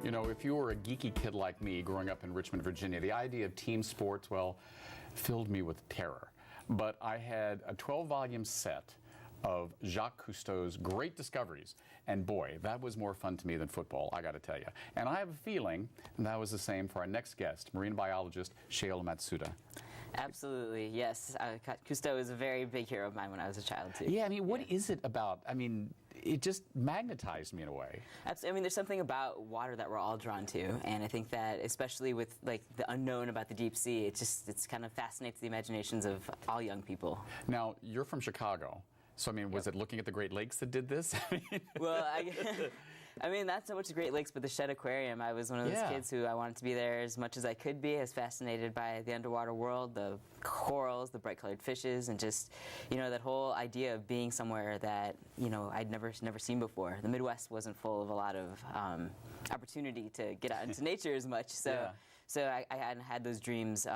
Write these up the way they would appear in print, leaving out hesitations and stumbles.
You know, if you were a geeky kid like me growing up in Richmond, Virginia, the idea of team sports, well, filled me with terror. But I had a 12-volume set of Jacques Cousteau's great discoveries. And boy, that was more fun to me than football, I got to tell you. And I have a feeling that was the same for our next guest, marine biologist Shayle Matsuda. Absolutely, yes. Cousteau is a very big hero of mine when I was a child, too. Yeah, I mean, what is it about? I mean, it just magnetized me in a way. Absolutely. I mean, there's something about water that we're all drawn to, and I think that especially with like the unknown about the deep sea, it's kind of fascinates the imaginations of all young people. Now, you're from Chicago. So, I mean, was it looking at the Great Lakes that did this? Well, I mean, not so much the Great Lakes, but the Shedd Aquarium. I was one of those kids who I wanted to be there as much as I could be. I was fascinated by the underwater world, the corals, the bright-colored fishes, and just, you know, that whole idea of being somewhere that, you know, I'd never seen before. The Midwest wasn't full of a lot of opportunity to get out into nature as much, so. So I hadn't had those dreams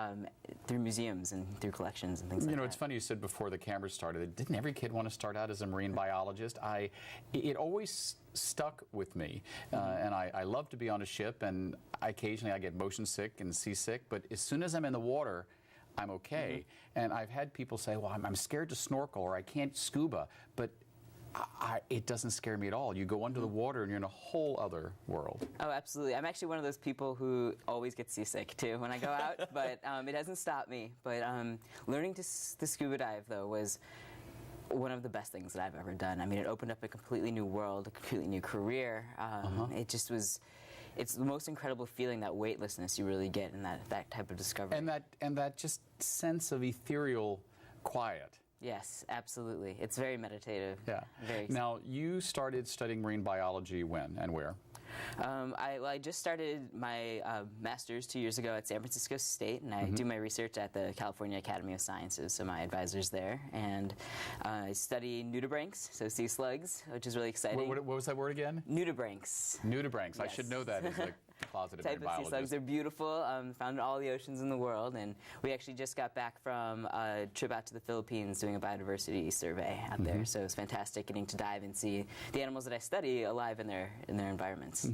through museums and through collections and things like that. You know, it's funny you said before the cameras started, didn't every kid want to start out as a marine biologist? It always stuck with me, and I love to be on a ship, and occasionally I get motion sick and seasick, but as soon as I'm in the water, I'm okay. And I've had people say, well, I'm scared to snorkel or I can't scuba, but it doesn't scare me at all. You go under the water and you're in a whole other world. Oh, absolutely. I'm actually one of those people who always gets seasick, too, when I go out, but it hasn't stopped me. But learning to scuba dive, though, was one of the best things that I've ever done. I mean, it opened up a completely new world, a completely new career. It just was, it's the most incredible feeling, that weightlessness you really get in that type of discovery. And that just sense of ethereal quiet. Yes, absolutely. It's very meditative. Yeah. Very. Now, you started studying marine biology when and where? I just started my master's 2 years ago at San Francisco State, and I do my research at the California Academy of Sciences, so my advisor's there. And I study nudibranchs, so sea slugs, which is really exciting. What was that word again? Nudibranchs. Nudibranchs. Yes. I should know that as a closeted marine biologist. Type of sea slugs. They're beautiful, found in all the oceans in the world, and we actually just got back from a trip out to the Philippines doing a biodiversity survey out there, so it's fantastic getting to dive and see the animals that I study alive in their environments.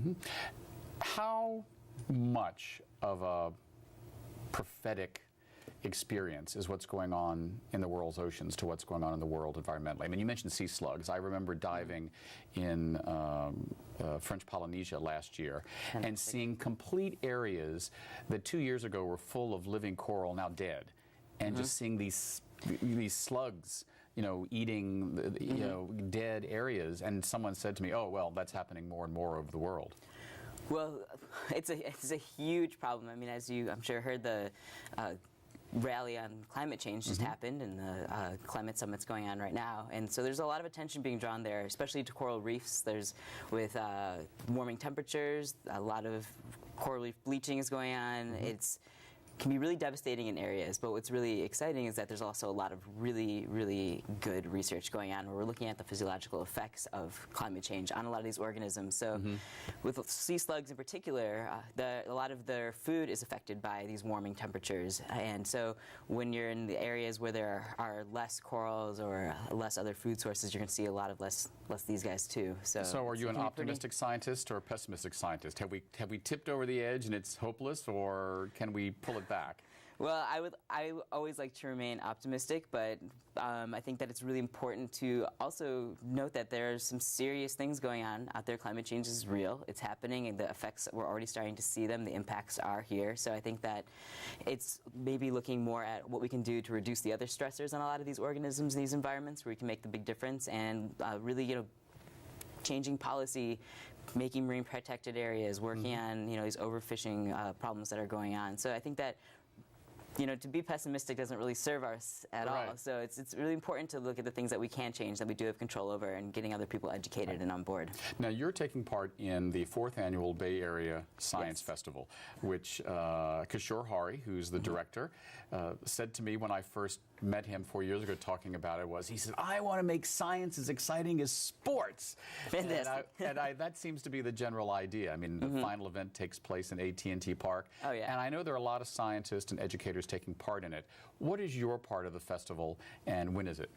How much of a prophetic experience is what's going on in the world's oceans to what's going on in the world environmentally? I mean, you mentioned sea slugs. I remember diving in French Polynesia last year and seeing complete areas that 2 years ago were full of living coral, now dead, and just seeing these slugs, you know, eating dead areas. And someone said to me, "Oh, well, that's happening more and more over the world." Well, it's a huge problem. I mean, as you, I'm sure, heard, the rally on climate change just happened, and the climate summit's going on right now. And so there's a lot of attention being drawn there, especially to coral reefs. There's, with warming temperatures, a lot of coral reef bleaching is going on. It can be really devastating in areas, but what's really exciting is that there's also a lot of really, really good research going on where we're looking at the physiological effects of climate change on a lot of these organisms. So with sea slugs in particular, a lot of their food is affected by these warming temperatures. And so when you're in the areas where there are less corals or less other food sources, you're going to see a lot of less these guys too. So are you an optimistic scientist or a pessimistic scientist? Have we tipped over the edge and it's hopeless, or can we pull it back? Well, I always like to remain optimistic, but I think that it's really important to also note that there are some serious things going on out there. Climate change is real. It's happening, and the effects, we're already starting to see them. The impacts are here. So I think that it's maybe looking more at what we can do to reduce the other stressors on a lot of these organisms, these environments, where we can make the big difference, and really, you know, changing policy, making marine protected areas, working on, you know, these overfishing problems that are going on. So I think that, you know, to be pessimistic doesn't really serve us at all. So it's really important to look at the things that we can change, that we do have control over, and getting other people educated and on board. Now, you're taking part in the 4th Annual Bay Area Science Festival, which Kishore Hari, who's the director, said to me when I first met him 4 years ago talking about it was, he said, I want to make science as exciting as sports. Fantastic. And that seems to be the general idea. I mean, the final event takes place in AT&T Park. Oh, yeah. And I know there are a lot of scientists and educators taking part in it. What is your part of the festival, and when is it?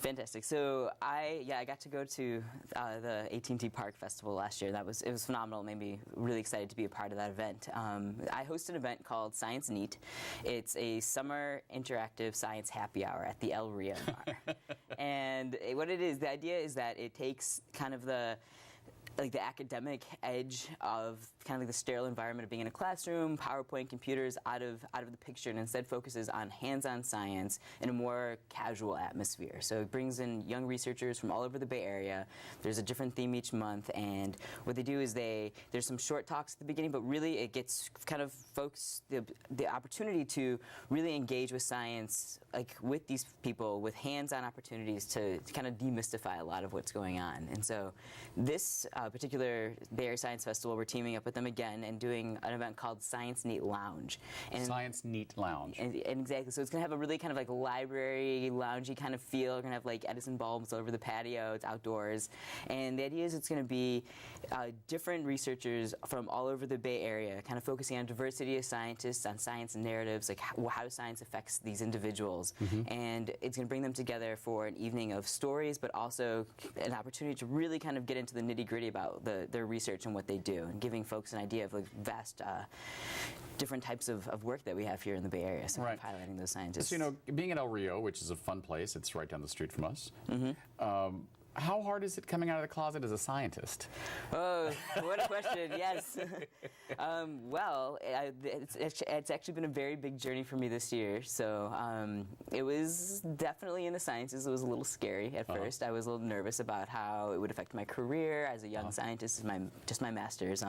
Fantastic. So I got to go to the AT&T Park Festival last year. It was phenomenal. It made me really excited to be a part of that event. I host an event called Science Neat. It's a summer interactive science happy hour at the El Rio Bar. And what it is, the idea is that it takes kind of the academic edge of kind of like the sterile environment of being in a classroom, PowerPoint, computers out of the picture, and instead focuses on hands-on science in a more casual atmosphere. So it brings in young researchers from all over the Bay Area. There's a different theme each month, and what they do is there's some short talks at the beginning, but really it gets kind of folks the opportunity to really engage with science, like with these people, with hands-on opportunities to kind of demystify a lot of what's going on. And so this particular Bay Area Science Festival, we're teaming up with them again and doing an event called Science Neat Lounge. And Science Neat Lounge. And exactly. So it's going to have a really kind of like library, loungy kind of feel. We're going to have like Edison bulbs all over the patio. It's outdoors. And the idea is it's going to be different researchers from all over the Bay Area, kind of focusing on diversity of scientists, on science and narratives, like how science affects these individuals. And it's going to bring them together for an evening of stories, but also an opportunity to really kind of get into the nitty-gritty about their research and what they do, and giving folks an idea of like vast different types of work that we have here in the Bay Area. So Right. kind of highlighting those scientists. So, you know, being at El Rio, which is a fun place, it's right down the street from us. How hard is it coming out of the closet as a scientist? Oh, what a question. Yes. It's actually been a very big journey for me this year. So it was definitely in the sciences. It was a little scary at first. I was a little nervous about how it would affect my career as a young scientist, just my master's.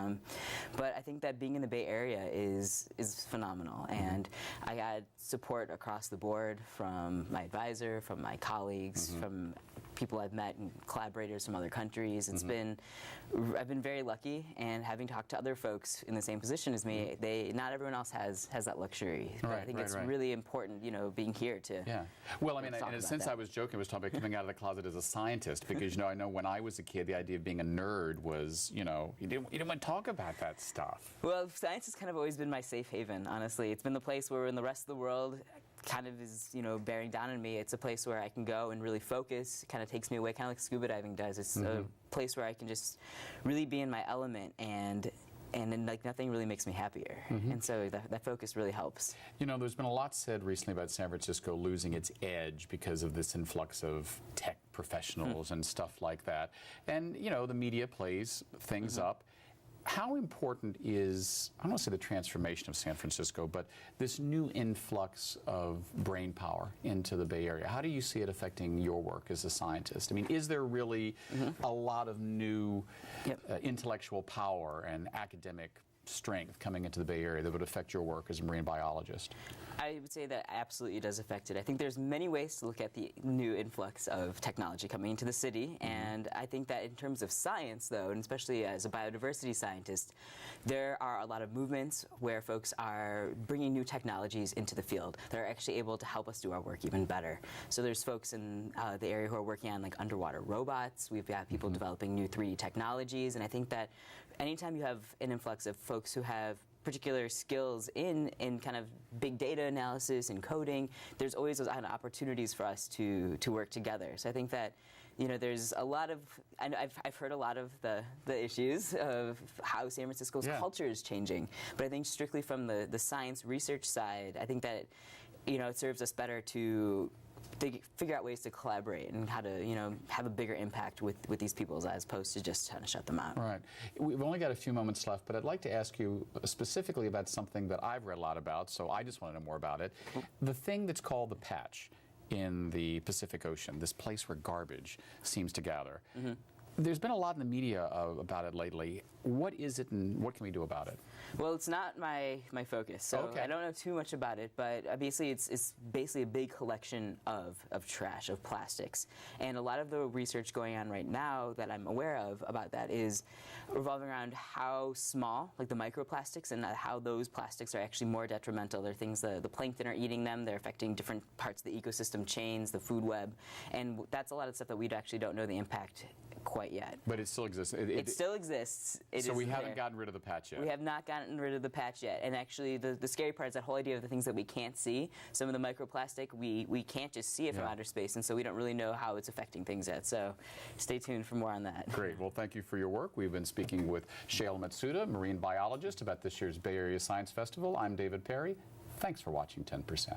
But I think that being in the Bay Area is phenomenal. And I got support across the board from my advisor, from my colleagues, from people I've met and collaborators from other countries. I've been very lucky, and having talked to other folks in the same position as me, not everyone else has that luxury. But I think it's really important, you know, being here to. Yeah. Well, I mean, in a sense, that. I was joking. I was talking about coming out of the closet as a scientist because, you know, I know when I was a kid, the idea of being a nerd was, you know, you didn't want to talk about that stuff. Well, science has kind of always been my safe haven, honestly. It's been the place where in the rest of the world kind of is, you know, bearing down on me. It's a place where I can go and really focus. It kind of takes me away, kind of like scuba diving does. It's a place where I can just really be in my element, and then like nothing really makes me happier. And so that focus really helps. You know, there's been a lot said recently about San Francisco losing its edge because of this influx of tech professionals and stuff like that. And, you know, the media plays things up. How important is, I don't want to say the transformation of San Francisco, but this new influx of brain power into the Bay Area? How do you see it affecting your work as a scientist? I mean, is there really a lot of new intellectual power and academic strength coming into the Bay Area that would affect your work as a marine biologist? I would say that absolutely does affect it. I think there's many ways to look at the new influx of technology coming into the city, and I think that in terms of science, though, and especially as a biodiversity scientist, there are a lot of movements where folks are bringing new technologies into the field that are actually able to help us do our work even better. So there's folks in the area who are working on like underwater robots. We've got people developing new 3D technologies, and I think that anytime you have an influx of folks who have particular skills in kind of big data analysis and coding, there's always those kind of opportunities for us to work together. So I think that, you know, there's a lot of, I've heard a lot of the issues of how San Francisco's culture is changing, but I think strictly from the science research side, I think that, you know, it serves us better to figure out ways to collaborate and how to, you know, have a bigger impact with these people as opposed to just trying to shut them out. Right. We've only got a few moments left, but I'd like to ask you specifically about something that I've read a lot about, so I just want to know more about it. The thing that's called the patch in the Pacific Ocean, this place where garbage seems to gather. There's been a lot in the media about it lately. What is it and what can we do about it? Well, it's not my focus, so Okay. I don't know too much about it, but obviously it's basically a big collection of trash, of plastics. And a lot of the research going on right now that I'm aware of about that is revolving around how small, like the microplastics, and how those plastics are actually more detrimental. They're things, the plankton are eating them, they're affecting different parts of the ecosystem chains, the food web, and that's a lot of stuff that we actually don't know the impact quite yet. But it still exists. It still exists. So we haven't there. gotten rid of the patch yet. We have not gotten rid of the patch yet. And actually, the scary part is that whole idea of the things that we can't see. Some of the microplastic, we can't just see it from outer space, and so we don't really know how it's affecting things yet. So stay tuned for more on that. Great. Well, thank you for your work. We've been speaking with Shayle Matsuda, marine biologist, about this year's Bay Area Science Festival. I'm David Perry. Thanks for watching 10%.